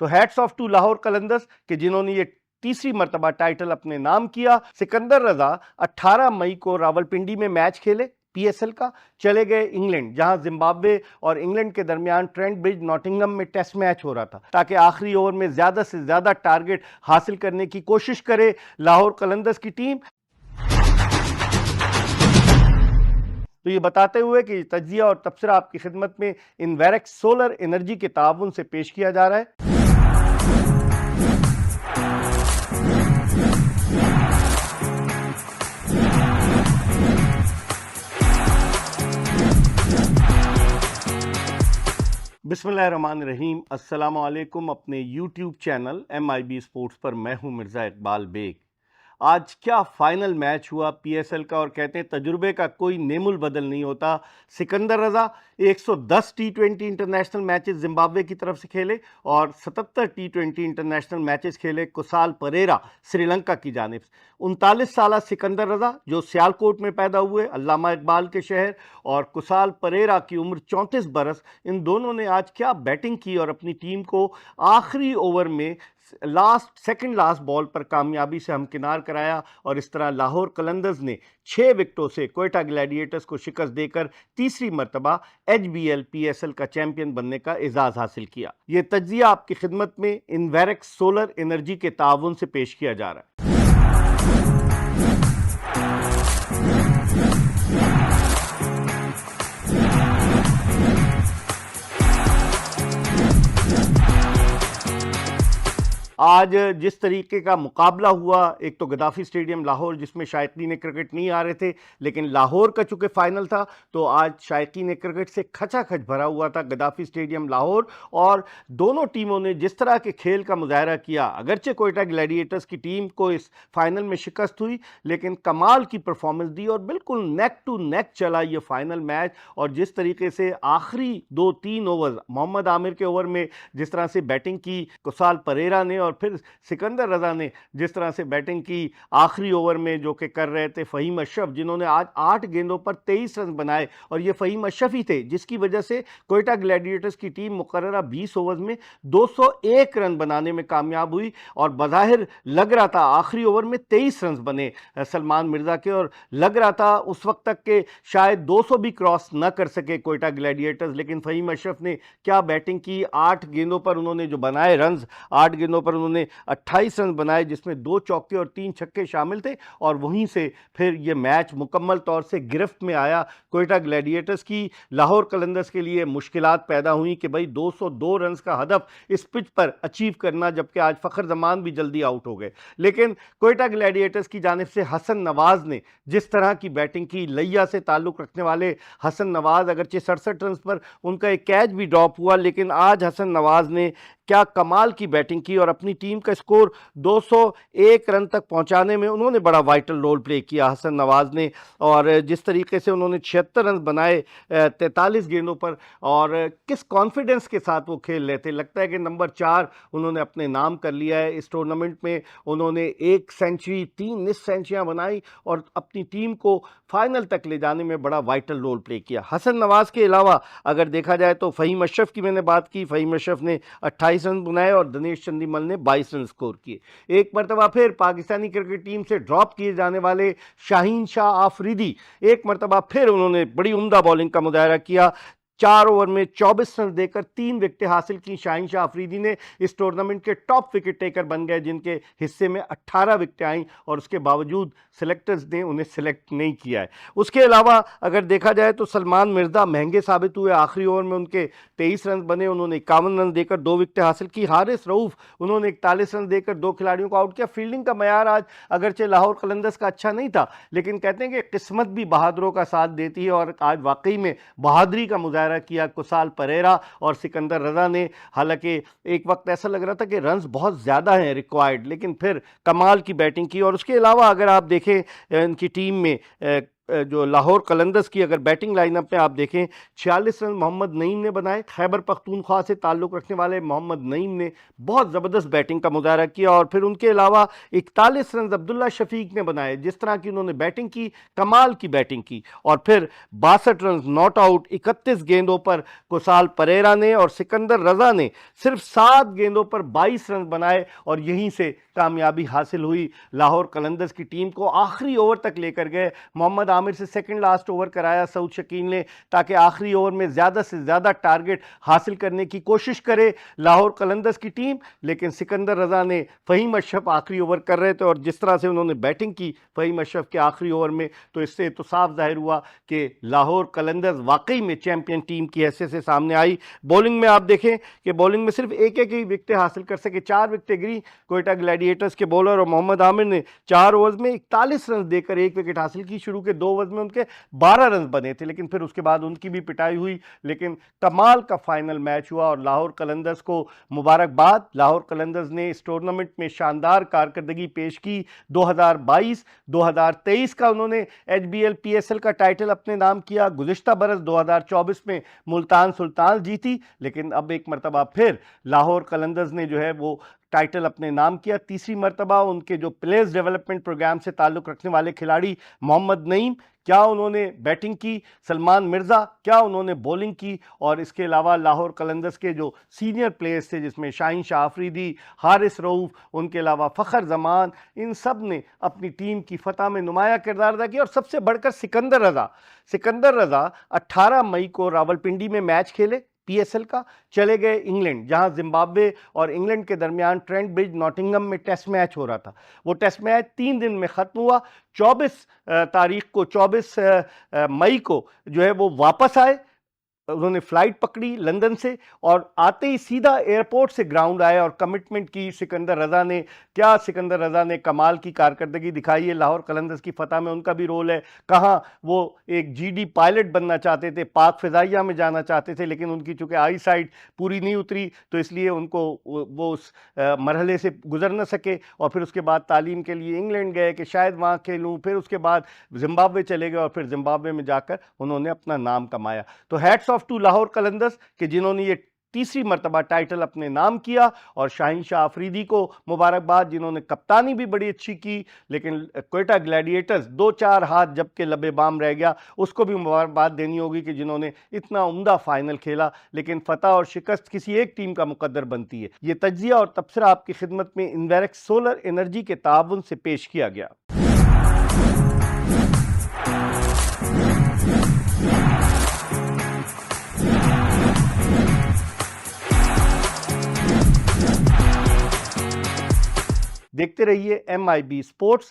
تو hats of two Lahore Qalandars کہ جنہوں نے یہ تیسری مرتبہ ٹائٹل اپنے نام کیا۔ سکندر رضا 18 مئی کو راولپنڈی میں میچ کھیلے پی ایس ایل کا، چلے گئے انگلینڈ جہاں زمبابوے اور انگلینڈ کے درمیان ٹرینٹ برج ناٹنگھم میں ٹیسٹ میچ ہو رہا تھا تاکہ آخری اوور میں زیادہ سے زیادہ ٹارگٹ حاصل کرنے کی کوشش کرے لاہور قلندرز کی ٹیم۔ تو یہ بتاتے ہوئے کہ تجزیہ اور تبصرہ آپ کی خدمت میں انویرکس سولر انرجی کے تعاون سے پیش کیا جا رہا ہے۔ بسم اللہ الرحمن الرحیم، السلام علیکم۔ اپنے یوٹیوب چینل MIB سپورٹس پر میں ہوں مرزا اقبال بیگ۔ آج کیا فائنل میچ ہوا پی ایس ایل کا، اور کہتے ہیں تجربے کا کوئی نیم البدل نہیں ہوتا۔ سکندر رضا 110 T20 انٹرنیشنل میچز زمبابوے کی طرف سے کھیلے اور 77 T20 انٹرنیشنل میچز کھیلے کسال پریرا سری لنکا کی جانب سے۔ 39 سالہ سکندر رضا جو سیالکوٹ میں پیدا ہوئے، علامہ اقبال کے شہر، اور کسال پریرا کی عمر 34 برس، ان دونوں نے آج کیا بیٹنگ کی اور اپنی ٹیم کو آخری اوور میں سیکنڈ لاسٹ بال پر کامیابی سے ہمکنار کرایا، اور اس طرح لاہور قلندرز نے 6 وکٹوں سے کوئٹہ گلیڈیٹرز کو شکست دے کر تیسری مرتبہ HBL PSL کا چیمپئن بننے کا اعزاز حاصل کیا۔ یہ تجزیہ آپ کی خدمت میں انویرکس سولر انرجی کے تعاون سے پیش کیا جا رہا ہے۔ آج جس طریقے کا مقابلہ ہوا، ایک تو گدافی اسٹیڈیم لاہور جس میں شائقین کرکٹ نہیں آ رہے تھے، لیکن لاہور کا چونکہ فائنل تھا تو آج شائقین کرکٹ سے کھچا کھچ بھرا ہوا تھا گدافی اسٹیڈیم لاہور، اور دونوں ٹیموں نے جس طرح کے کھیل کا مظاہرہ کیا، اگرچہ کوئٹہ گلیڈیٹرز کی ٹیم کو اس فائنل میں شکست ہوئی لیکن کمال کی پرفارمنس دی اور بالکل نیک ٹو نیک چلا یہ فائنل میچ۔ اور جس طریقے سے آخری 2-3 اوور محمد عامر کے اوور میں جس طرح سے بیٹنگ کی کسال پریرا نے، اور پھر سکندر رضا نے جس طرح سے بیٹنگ کی آخری اوور میں جو کہ کر رہے تھے فہیم اشرف، جنہوں نے آج 8 گیندوں پر 23 رن بنائے، اور یہ فہیم اشرف ہی تھے جس کی وجہ سے کوئٹہ گلیڈیٹرز کی ٹیم مقررہ 20 اوورز میں 201 رن بنانے میں کامیاب ہوئی، اور بظاہر لگ رہا تھا آخری اوور میں 23 رنز بنے سلمان مرزا کے، اور لگ رہا تھا اس وقت تک کہ شاید 200 بھی کراس نہ کر سکے کوئٹہ گلیڈیٹرز، لیکن فہیم اشرف نے کیا بیٹنگ کی۔ 8 گیندوں پر انہوں نے جو بنائے رنز، 8 گیندوں پر انہوں نے 28 رن بنائے جس میں 2 چوکے اور 3 چھکے شامل تھے، اور وہیں سے پھر یہ میچ مکمل طور سے گرفت میں آیا کوئٹہ گلیڈیٹرز کی۔ لاہور قلندرز کے لیے مشکلات پیدا ہوئیں کہ بھئی 202 رنز کا ہدف اس پچ پر اچیو کرنا، جبکہ آج فخر زمان بھی جلدی آؤٹ ہو گئے، لیکن کوئٹہ گلیڈیٹرز کی جانب سے حسن نواز نے جس طرح کی بیٹنگ کی، لیا سے تعلق رکھنے والے حسن نواز، اگرچہ 67 رنز پر ان کا ایک کیچ بھی ڈراپ ہوا، لیکن آج حسن نواز نے کیا کمال کی بیٹنگ کی اور اپنی ٹیم کا سکور 201 رن تک پہنچانے میں انہوں نے بڑا وائٹل رول پلے کیا حسن نواز نے۔ اور جس طریقے سے انہوں نے 76 رن بنائے 43 گیندوں پر، اور کس کانفیڈنس کے ساتھ وہ کھیل رہے تھے، لگتا ہے کہ نمبر 4 انہوں نے اپنے نام کر لیا ہے اس ٹورنامنٹ میں۔ انہوں نے 1 سینچری 3 نصف سینچریاں بنائی اور اپنی ٹیم کو فائنل تک لے جانے میں بڑا وائٹل رول پلے کیا۔ حسن نواز کے علاوہ اگر دیکھا جائے تو فہیم اشرف کی میں نے بات کی، فہیم اشرف نے 28 رن بنائے اور دنیش چندی مل نے 22 رن سکور کیے۔ ایک مرتبہ پھر پاکستانی کرکٹ ٹیم سے ڈراپ کیے جانے والے شاہین شاہ آفریدی ایک مرتبہ پھر انہوں نے بڑی عمدہ بولنگ کا مظاہرہ کیا، 4 اوور میں 24 رن دے کر 3 وکٹیں حاصل کی۔ شاہین شاہ آفریدی نے اس ٹورنامنٹ کے ٹاپ وکٹ ٹیکر بن گئے، جن کے حصے میں 18 وکٹیں آئیں، اور اس کے باوجود سلیکٹرز نے انہیں سلیکٹ نہیں کیا ہے۔ اس کے علاوہ اگر دیکھا جائے تو سلمان مرزا مہنگے ثابت ہوئے، آخری اوور میں ان کے 23 رن بنے، انہوں نے 51 رن دے کر 2 وکٹیں حاصل کی۔ حارث رؤوف انہوں نے 41 رن دے کر 2 کھلاڑیوں کو آؤٹ کیا۔ فیلڈنگ کا معیار آج اگرچہ لاہور قلندرز کا اچھا نہیں تھا، لیکن کہتے ہیں کہ قسمت بھی بہادروں کا ساتھ دیتی ہے، اور آج واقعی میں بہادری کا مظاہرہ کیا کسال پریرا اور سکندر رضا نے۔ حالانکہ ایک وقت ایسا لگ رہا تھا کہ رنز بہت زیادہ ہیں ریکوائرڈ، لیکن پھر کمال کی بیٹنگ کی۔ اور اس کے علاوہ اگر آپ دیکھیں ان کی ٹیم میں جو لاہور قلندرز کی اگر بیٹنگ لائن اپ میں آپ دیکھیں 46 رن محمد نعیم نے بنائے. خیبر پختونخوا سے تعلق رکھنے والے محمد نعیم نے بہت زبردست بیٹنگ کا مظاہرہ کیا, اور پھر ان کے علاوہ 41 رنز عبداللہ شفیق نے بنائے. جس طرح کی انہوں نے بیٹنگ کی, کمال کی بیٹنگ کی. اور پھر 62 رنز ناٹ آؤٹ 31 گیندوں پر کسال پریرا نے اور سکندر رضا نے صرف 7 گیندوں پر 22 رنز بنائے, اور یہیں سے کامیابی حاصل ہوئی. لاہور قلندرز کی ٹیم کو آخری اوور تک لے کر گئے. محمد عامر سے سیکنڈ لاسٹ اوور کرایا سعود شکیل نے, تاکہ آخری اوور میں زیادہ سے زیادہ ٹارگٹ حاصل کرنے کی کوشش کرے لاہور قلندرز کی ٹیم. لیکن سکندر رضا نے, فہیم اشرف آخری اوور کر رہے تھے, اور جس طرح سے انہوں نے بیٹنگ کی فہیم اشرف کے آخری اوور میں, تو اس سے تو صاف ظاہر ہوا کہ لاہور قلندرز واقعی میں چیمپئن ٹیم کی حیثیت سے سامنے آئی. بولنگ میں آپ دیکھیں کہ بولنگ میں صرف ایک ہی وکٹیں حاصل کر سکے, 4 وکٹیں گری کوئٹہ گلیڈیٹرز کے بولر, اور محمد عامر نے 4 اوورز میں 41 رنز دے کر 1 وکٹ حاصل کی. شروع کے 2 اوورز میں ان کے 12 رنز بنے تھے, لیکن پھر اس کے بعد ان کی بھی پٹائی ہوئی. لیکن کمال کا فائنل میچ ہوا, اور لاہور قلندرز کو مبارکباد. لاہور قلندرز نے اس ٹورنامنٹ میں شاندار کارکردگی پیش کی. 2022-2023 کا انہوں نے HBL PSL کا ٹائٹل اپنے نام کیا. گزشتہ برس 2024 میں ملتان سلطان جیتی, لیکن اب ایک مرتبہ پھر لاہور قلندرز نے جو ہے وہ ٹائٹل اپنے نام کیا. تیسری مرتبہ ان کے جو پلیئرز ڈیولپمنٹ پروگرام سے تعلق رکھنے والے کھلاڑی محمد نعیم, کیا انہوں نے بیٹنگ کی, سلمان مرزا کیا انہوں نے بولنگ کی, اور اس کے علاوہ لاہور قلندرز کے جو سینئر پلیئرز تھے جس میں شاہین شاہ آفریدی, حارث رؤوف, ان کے علاوہ فخر زمان, ان سب نے اپنی ٹیم کی فتح میں نمایاں کردار ادا کیا. اور سب سے بڑھ کر سکندر رضا 18 مئی کو راولپنڈی میں میچ کھیلے PSL کا, چلے گئے انگلینڈ, جہاں زمبابوے اور انگلینڈ کے درمیان ٹرینٹ برج ناٹنگم میں ٹیسٹ میچ ہو رہا تھا. وہ ٹیسٹ میچ 3 دن میں ختم ہوا. 24 مئی کو جو ہے وہ واپس آئے. انہوں نے فلائٹ پکڑی لندن سے, اور آتے ہی سیدھا ایئرپورٹ سے گراؤنڈ آئے اور کمٹمنٹ کی سکندر رضا نے. کیا سکندر رضا نے کمال کی کارکردگی دکھائی ہے. لاہور قلندرز کی فتح میں ان کا بھی رول ہے. کہاں وہ ایک GD پائلٹ بننا چاہتے تھے, پاک فضائیہ میں جانا چاہتے تھے, لیکن ان کی چونکہ آئی سائٹ پوری نہیں اتری, تو اس لیے ان کو وہ اس مرحلے سے گزر نہ سکے. اور پھر اس کے بعد تعلیم کے لیے انگلینڈ گئے کہ شاید وہاں کھیلوں. پھر اس کے بعد زمبابوے چلے گئے, اور پھر زمبابوے میں جا کر انہوں نے اپنا نام کمایا. تو hats of two Lahore Qalandars کہ جنہوں نے یہ تیسری مرتبہ ٹائٹل اپنے نام کیا, اور شاہین شاہ آفریدی کو مبارکباد جنہوں نے کپتانی بھی بڑی اچھی کی. لیکن کوئٹہ گلیڈیٹرز 2-4 ہاتھ جب کہ لبے بام رہ گیا, اس کو بھی مبارکباد دینی ہوگی کہ جنہوں نے اتنا عمدہ فائنل کھیلا. لیکن فتح اور شکست کسی ایک ٹیم کا مقدر بنتی ہے. یہ تجزیہ اور تبصرہ آپ کی خدمت میں انویرکس سولر انرجی کے تعاون سے پیش کیا گیا. دیکھتے رہیے MIB اسپورٹس.